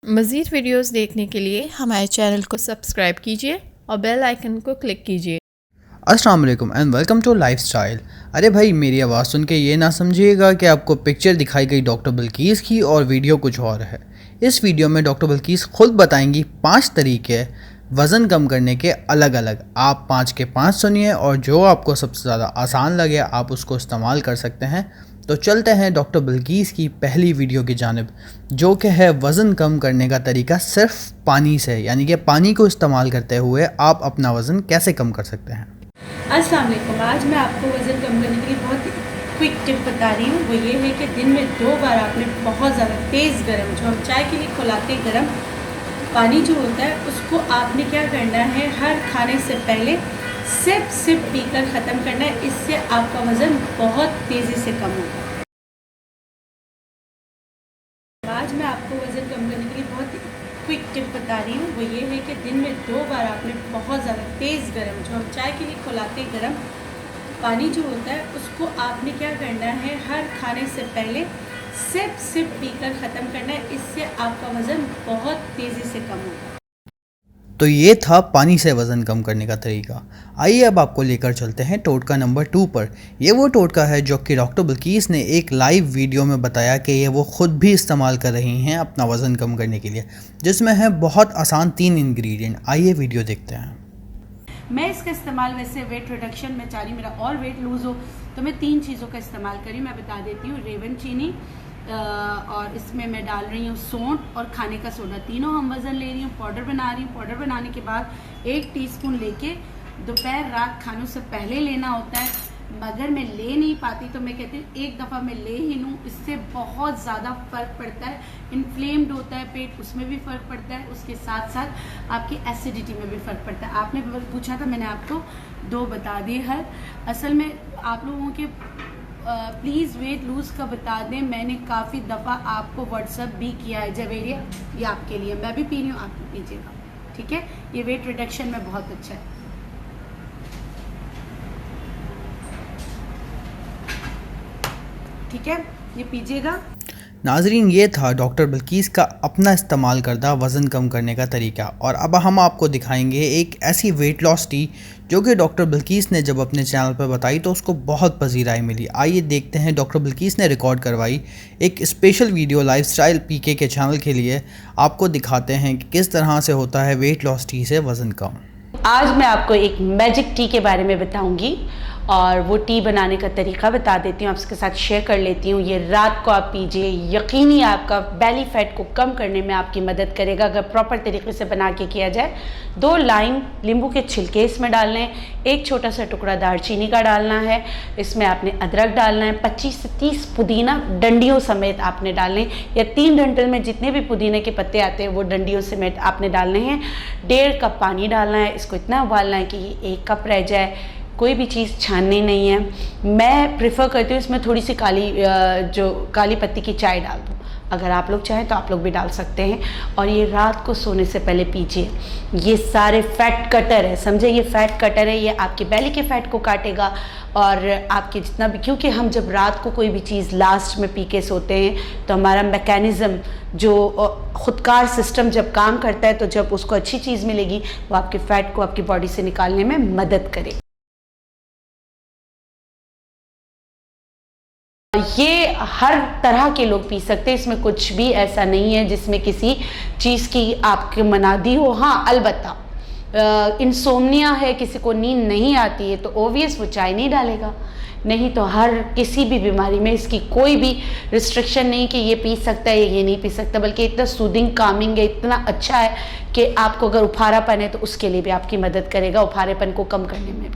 मज़ीद वीडियोस देखने के लिए हमारे चैनल को सब्सक्राइब कीजिए और बेल आइकन को क्लिक कीजिए। अस्सलाम वालेकुम एंड वेलकम टू लाइफस्टाइल। अरे भाई, मेरी आवाज़ सुन के ये ना समझिएगा कि आपको पिक्चर दिखाई गई डॉक्टर बल्कीस की और वीडियो कुछ और है। इस वीडियो में डॉक्टर बल्कीस खुद बताएंगी 5 तरीके वज़न कम करने के अलग अलग। आप 5 के 5 सुनिए और जो आपको सबसे ज़्यादा आसान लगे आप उसको इस्तेमाल कर सकते हैं। तो चलते हैं डॉक्टर बल्कीस की पहली वीडियो की जानिब, जो कि है वज़न कम करने का तरीका सिर्फ पानी से, यानी कि पानी को इस्तेमाल करते हुए आप अपना वज़न कैसे कम कर सकते हैं। अस्सलाम वालेकुम। आज मैं आपको वज़न कम करने के लिए बहुत क्विक टिप बता रही हूँ। वो ये है कि दिन में 2 बार आपने बहुत ज़्यादा तेज़ गर्म, जो हम चाय के लिए खौलाते गर्म पानी जो होता है, उसको आपने क्या करना है, हर खाने से पहले सिप पीकर ख़त्म करना है। इससे आपका वज़न बहुत तेज़ी से कम होगा। आज मैं आपको वज़न कम करने के लिए बहुत क्विक टिप बता रही हूँ। वो ये है कि दिन में 2 बार आपने बहुत ज़्यादा तेज़ गर्म, जो हम चाय के लिए खौलाते गर्म पानी जो होता है, उसको आपने क्या करना है, हर खाने से पहले सिप पीकर ख़त्म करना है। इससे आपका वज़न बहुत तेज़ी से कम होगा। तो ये था पानी से वज़न कम करने का तरीका। आइए अब आपको लेकर चलते हैं टोटका नंबर 2 पर। ये वो टोटका है जो कि डॉक्टर बल्कीस ने एक लाइव वीडियो में बताया कि ये वो ख़ुद भी इस्तेमाल कर रही हैं अपना वज़न कम करने के लिए, जिसमें है बहुत आसान 3 इंग्रेडिएंट। आइए वीडियो देखते हैं। मैं इसका इस्तेमाल वैसे वेट रिडक्शन में चाह रही हूँ, मेरा और वेट लूज़ हो, तो मैं 3 चीज़ों का इस्तेमाल कर रही हूँ। मैं बता देती हूँ। रेवन चीनी, और इसमें मैं डाल रही हूँ सौंठ और खाने का सोडा, तीनों हम वज़न ले रही हूँ। पाउडर बना रही हूँ। पाउडर बनाने के बाद 1 टीस्पून लेके दोपहर रात खानों से पहले लेना होता है। मगर मैं ले नहीं पाती तो मैं कहती हूँ एक दफ़ा मैं ले ही लूँ। इससे बहुत ज़्यादा फ़र्क पड़ता है। इन्फ्लेम्ड होता है पेट, उसमें भी फ़र्क पड़ता है। उसके साथ साथ आपकी एसिडिटी में भी फ़र्क पड़ता है। आपने पूछा था, मैंने आपको 2 बता दिए। हर असल में आप लोगों के प्लीज़ वेट लूज़ का बता दें। मैंने काफ़ी दफ़ा आपको व्हाट्सअप भी किया है। जवेरिया ये आपके लिए, मैं भी पी रही हूँ, आप भी पीजिएगा, ठीक है। ये वेट रिडक्शन में बहुत अच्छा है। ठीक है, ये पीजिएगा। नाजरीन, ये था डॉक्टर बल्कीस का अपना इस्तेमाल करदा वज़न कम करने का तरीका। और अब हम आपको दिखाएंगे एक ऐसी वेट लॉस टी जो कि डॉक्टर बल्कीस ने जब अपने चैनल पर बताई तो उसको बहुत पजीराई मिली। आइए देखते हैं, डॉक्टर बल्कीस ने रिकॉर्ड करवाई एक स्पेशल वीडियो लाइफस्टाइल पीके के चैनल के लिए। आपको दिखाते हैं कि किस तरह से होता है वेट लॉस टी से वज़न कम। आज मैं आपको एक मैजिक टी के बारे में बताऊंगी और वो टी बनाने का तरीका बता देती हूँ, आपके साथ शेयर कर लेती हूँ। ये रात को आप पीजिए, यकीनी आपका बेली फैट को कम करने में आपकी मदद करेगा अगर प्रॉपर तरीके से बना के किया जाए। 2 लाइन नींबू के छिलके इसमें डालने हैं। 1 छोटा सा टुकड़ा दालचीनी का डालना है। इसमें आपने अदरक डालना है। 25 से 30 पुदीना डंडियों समेत आपने डालने, या 3 डंडल में जितने भी पुदीने के पत्ते आते हैं वो डंडियों समेत आपने डालने हैं। 1.5 कप पानी डालना है। इसको इतना उबालना है कि ये 1 कप रह जाए। कोई भी चीज़ छाननी नहीं है। मैं प्रेफर करती हूँ इसमें थोड़ी सी काली पत्ती की चाय डाल दूँ। अगर आप लोग चाहें तो आप लोग भी डाल सकते हैं। और ये रात को सोने से पहले पीजिए। ये सारे फैट कटर है, समझे, ये फैट कटर है। ये आपके बेली के फैट को काटेगा और आपके जितना भी, क्योंकि हम जब रात को कोई भी चीज़ लास्ट में पी के सोते हैं तो हमारा मैकेनिज़्म जो खुदकार सिस्टम जब काम करता है, तो जब उसको अच्छी चीज़ मिलेगी वो आपके फैट को आपकी बॉडी से निकालने में मदद करेगी। ये हर तरह के लोग पी सकते हैं। इसमें कुछ भी ऐसा नहीं है जिसमें किसी चीज़ की आपके मनादी हो। हाँ, अलबत्ता इंसोम्निया है, किसी को नींद नहीं आती है, तो ओवियस वो चाय नहीं डालेगा। नहीं तो हर किसी भी बीमारी में इसकी कोई भी रिस्ट्रिक्शन नहीं कि ये पी सकता है ये नहीं पी सकता, बल्कि इतना सूदिंग, कामिंग है, इतना अच्छा है कि आपको अगर उफारापन है तो उसके लिए भी आपकी मदद करेगा, उफारेपन को कम करने में।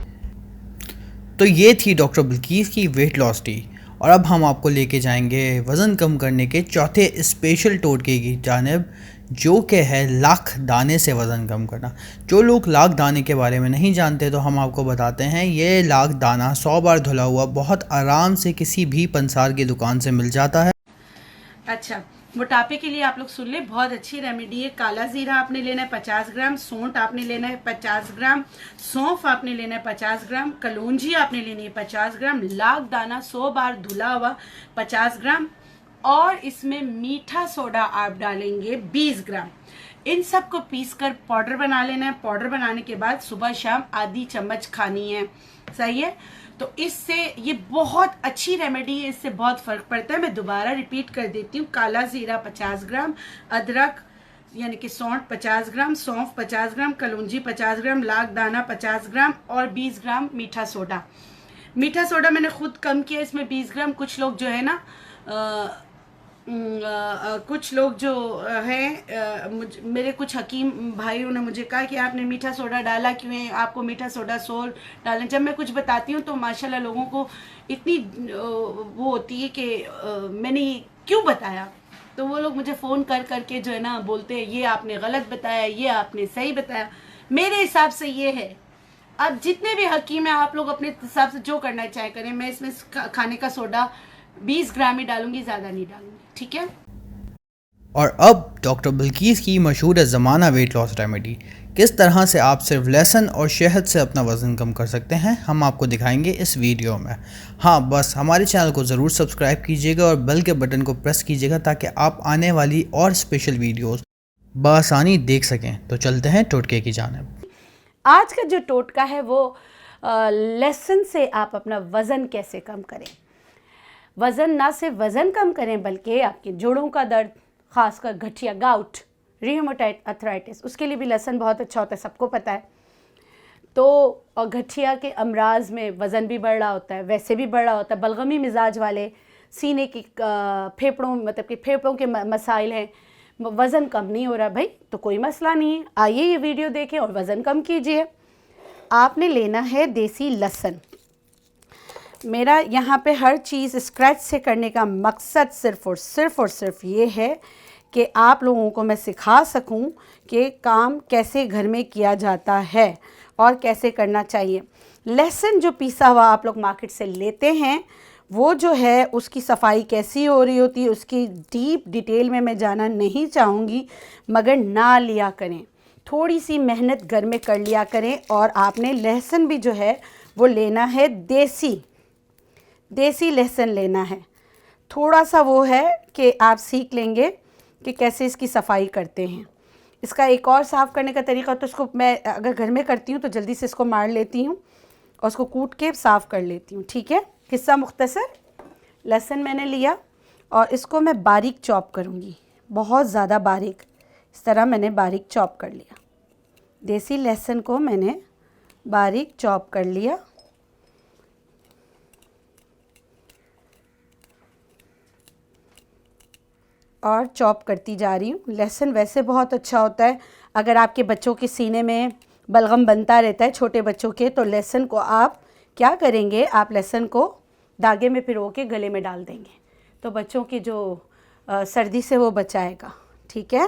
तो ये थी डॉक्टर बल्कीस की वेट लॉस टी। और अब हम आपको लेके जाएंगे वज़न कम करने के चौथे स्पेशल टोटके की जानिब, जो कि है लाख दाने से वज़न कम करना। जो लोग लाख दाने के बारे में नहीं जानते तो हम आपको बताते हैं। ये लाख दाना 100 बार धुला हुआ बहुत आराम से किसी भी पंसार की दुकान से मिल जाता है। अच्छा, मोटापे के लिए आप लोग सुन ले, बहुत अच्छी रेमेडी है। काला जीरा आपने लेना है 50 ग्राम, सौंठ आपने लेना है 50 ग्राम, सौंफ आपने लेना है 50 ग्राम, कलौंजी आपने लेनी है 50 ग्राम, लाख दाना 100 बार धुला हुआ 50 ग्राम, और इसमें मीठा सोडा आप डालेंगे 20 ग्राम। इन सब को पीस कर पाउडर बना लेना है। पाउडर बनाने के बाद सुबह शाम आधी चम्मच खानी है। सही है। तो इससे ये बहुत अच्छी रेमेडी है, इससे बहुत फर्क पड़ता है। मैं दोबारा रिपीट कर देती हूँ। काला जीरा 50 ग्राम, अदरक यानी कि सौंठ 50 ग्राम, सौंफ 50 ग्राम, कलौंजी 50 ग्राम, लाख दाना 50 ग्राम और 20 ग्राम मीठा सोडा। मीठा सोडा मैंने खुद कम किया, इसमें 20 ग्राम। कुछ लोग जो है ना कुछ लोग जो है मेरे कुछ हकीम भाइयों ने मुझे कहा कि आपने मीठा सोडा डाला क्यों है, आपको मीठा सोडा सोल डालें। जब मैं कुछ बताती हूँ तो माशाल्लाह लोगों को इतनी वो होती है कि मैंने क्यों बताया, तो वो लोग मुझे फ़ोन कर करके जो है ना बोलते हैं ये आपने गलत बताया, ये आपने सही बताया। मेरे हिसाब से ये है। अब जितने भी हकीम हैं आप लोग अपने हिसाब से जो करना चाहे करें। मैं इसमें खाने का सोडा 20 ग्राम ही डालूंगी, ज़्यादा नहीं डालूंगी। ठीक है। और अब डॉक्टर बिल्कीस की मशहूर ज़माना वेट लॉस रेमेडी, किस तरह से आप सिर्फ लहसुन और शहद से अपना वज़न कम कर सकते हैं, हम आपको दिखाएंगे इस वीडियो में। हाँ, बस हमारे चैनल को ज़रूर सब्सक्राइब कीजिएगा और बेल के बटन को प्रेस कीजिएगा ताकि आप आने वाली और स्पेशल वीडियोस बआसानी देख सकें। तो चलते हैं टोटके की जानिब। आज का जो टोटका है वो लहसुन से आप अपना वज़न कैसे कम करें। वज़न ना सिर्फ वज़न कम करें बल्कि आपके जोड़ों का दर्द, ख़ासकर गठिया, गाउट, रियोमेटॉइड अर्थराइटिस, उसके लिए भी लहसुन बहुत अच्छा होता है, सबको पता है। तो और गठिया के अमराज में वज़न भी बढ़ रहा होता है, वैसे भी बढ़ रहा होता है। बलगमी मिजाज वाले, सीने की फेफड़ों मतलब कि फेफड़ों के मसाइल हैं, वज़न कम नहीं हो रहा भाई, तो कोई मसला नहीं है, आइए ये वीडियो देखें और वज़न कम कीजिए। आपने लेना है देसी लहसुन। मेरा यहाँ पे हर चीज़ स्क्रैच से करने का मकसद सिर्फ़ और सिर्फ ये है कि आप लोगों को मैं सिखा सकूं कि काम कैसे घर में किया जाता है और कैसे करना चाहिए। लहसुन जो पिसा हुआ आप लोग मार्केट से लेते हैं वो जो है उसकी सफाई कैसी हो रही होती है उसकी डीप डिटेल में मैं जाना नहीं चाहूँगी, मगर ना लिया करें, थोड़ी सी मेहनत घर में कर लिया करें। और आपने लहसुन भी जो है वो लेना है देसी लहसुन लेना है। थोड़ा सा वो है कि आप सीख लेंगे कि कैसे इसकी सफाई करते हैं। इसका एक और साफ़ करने का तरीका तो इसको मैं अगर घर में करती हूँ तो जल्दी से इसको मार लेती हूँ और उसको कूट के साफ़ कर लेती हूँ। ठीक है, किस्सा मुख्तसर। लहसुन मैंने लिया और इसको मैं बारीक चॉप करूँगी, बहुत ज़्यादा बारीक। इस तरह मैंने बारीक चॉप कर लिया। देसी लहसुन को मैंने बारीक चॉप कर लिया। और चॉप करती जा रही हूँ। लहसुन वैसे बहुत अच्छा होता है, अगर आपके बच्चों के सीने में बलगम बनता रहता है छोटे बच्चों के, तो लहसुन को आप क्या करेंगे, आप लहसुन को धागे में पिरो के गले में डाल देंगे तो बच्चों की जो सर्दी से वो बचाएगा। ठीक है।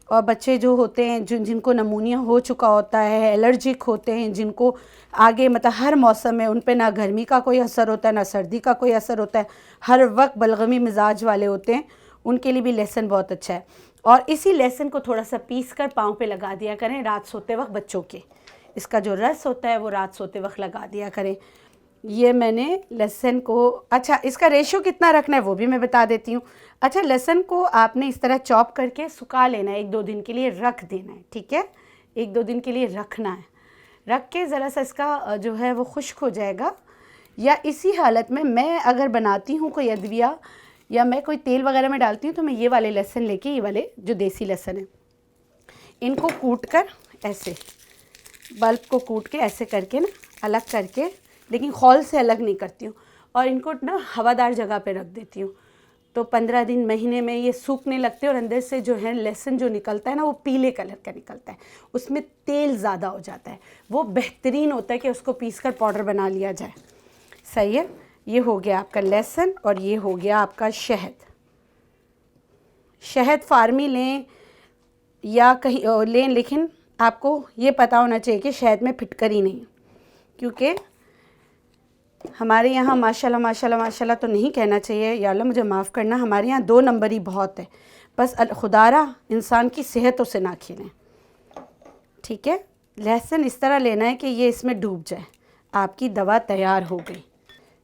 और बच्चे जो होते हैं जिनको नमूनिया हो चुका होता है, एलर्जिक होते हैं, जिनको आगे मतलब हर मौसम में उन पे ना गर्मी का कोई असर होता है ना सर्दी का कोई असर होता है, हर वक्त बलगमी मिजाज वाले होते हैं, उनके लिए भी लहसुन बहुत अच्छा है। और इसी लहसुन को थोड़ा सा पीस कर पाँव पे लगा दिया करें रात सोते वक्त बच्चों के। इसका जो रस होता है वो रात सोते वक्त लगा दिया करें। ये मैंने लहसुन को, अच्छा इसका रेशो कितना रखना है वो भी मैं बता देती हूँ। अच्छा, लहसुन को आपने इस तरह चॉप करके सुखा लेना है, 1-2 दिन के लिए रख देना है। ठीक है, 1-2 दिन के लिए रखना है। रख के ज़रा सा इसका जो है वो खुश्क हो जाएगा। या इसी हालत में मैं अगर बनाती हूँ कोई अदविया या मैं कोई तेल वगैरह में डालती हूँ तो मैं ये वाले लहसुन लेके, ये वाले जो देसी लहसुन है, इनको कूट कर ऐसे बल्ब को कूट के ऐसे करके ना अलग करके, लेकिन खौल से अलग नहीं करती हूँ, और इनको ना हवादार जगह पे रख देती हूँ। तो 15 दिन महीने में ये सूखने लगते हैं और अंदर से जो है लहसुन जो निकलता है ना वो पीले कलर का निकलता है, उसमें तेल ज़्यादा हो जाता है। वो बेहतरीन होता है कि उसको पीस कर पाउडर बना लिया जाए। सही है। ये हो गया आपका लहसुन और ये हो गया आपका शहद। शहद फार्मी लें या कहीं लें, लेकिन आपको ये पता होना चाहिए कि शहद में फिटकरी नहीं, क्योंकि हमारे यहाँ माशाल्लाह माशाल्लाह माशाल्लाह तो नहीं कहना चाहिए, या अल्लाह मुझे माफ़ करना, हमारे यहाँ 2 नंबरी बहुत है। बस खुदारा इंसान की सेहतों से ना खेलें। ठीक है। लहसुन इस तरह लेना है कि ये इसमें डूब जाए, आपकी दवा तैयार हो गई।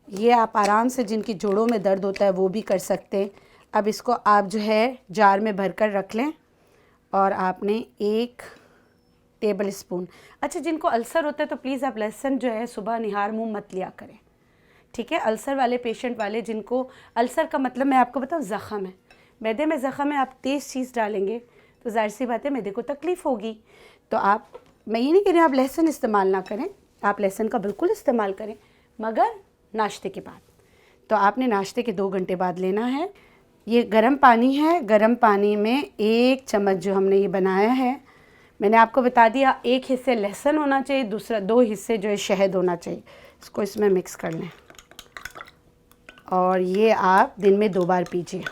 ये आप आराम से, जिनकी जोड़ों में दर्द होता है वो भी कर सकते हैं, अब इसको आप जो है जार में भर कर रख लें और आपने 1 टेबल स्पून, अच्छा जिनको अल्सर होता है तो प्लीज़ आप लहसुन जो है सुबह निहार मुंह मत लिया करें, ठीक है। अल्सर वाले पेशेंट वाले, जिनको अल्सर का मतलब मैं आपको बताऊँ ज़ख़म है, मैदे में ज़ख़म है, आप तेज़ चीज़ डालेंगे तो ज़ाहिर सी बात है मैदे को तकलीफ़ होगी। तो आप, मैं ये नहीं कह रही आप लहसुन इस्तेमाल ना करें, आप लहसुन का बिल्कुल इस्तेमाल करें, मगर नाश्ते के बाद। तो आपने नाश्ते के 2 घंटे बाद लेना है। ये गर्म पानी है, गर्म पानी में 1 चम्मच जो हमने ये बनाया है, मैंने आपको बता दिया 1 हिस्से लहसुन होना चाहिए, दूसरा 2 हिस्से जो है शहद होना चाहिए। इसको इसमें मिक्स कर लें और ये आप दिन में 2 बार पीजिए।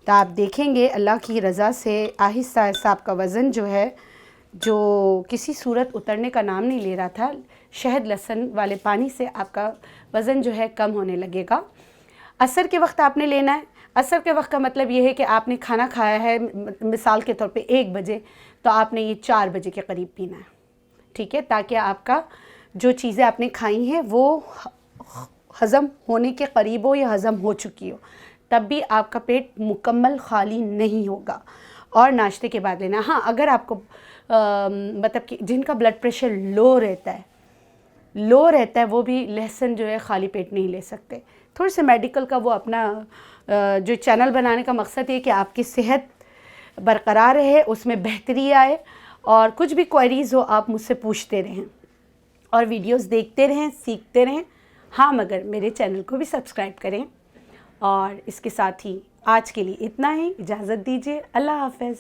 तो आप देखेंगे अल्लाह की रज़ा से आहिस्ता आहिस्ता आपका वज़न जो है, जो किसी सूरत उतरने का नाम नहीं ले रहा था, शहद लहसुन वाले पानी से आपका वज़न जो है कम होने लगेगा। असर के वक्त आपने लेना है। असर के वक्त का मतलब ये है कि आपने खाना खाया है मिसाल के तौर पे 1 बजे, तो आपने ये 4 बजे के करीब पीना है, ठीक है, ताकि आपका जो चीज़ें आपने खाई हैं वो हज़म होने के करीब हो या हज़म हो चुकी हो, तब भी आपका पेट मुकम्मल खाली नहीं होगा। और नाश्ते के बाद लेना। हाँ, अगर आपको मतलब कि जिनका ब्लड प्रेशर लो रहता है वो भी लहसुन जो है खाली पेट नहीं ले सकते। थोड़ी से मेडिकल का वो अपना जो चैनल बनाने का मकसद ये कि आपकी सेहत बरकरार रहे, उसमें बेहतरी आए, और कुछ भी क्वेरीज़ हो आप मुझसे पूछते रहें और वीडियोस देखते रहें, सीखते रहें। हाँ, मगर मेरे चैनल को भी सब्सक्राइब करें। और इसके साथ ही आज के लिए इतना ही, इजाज़त दीजिए, अल्लाह हाफ़िज़।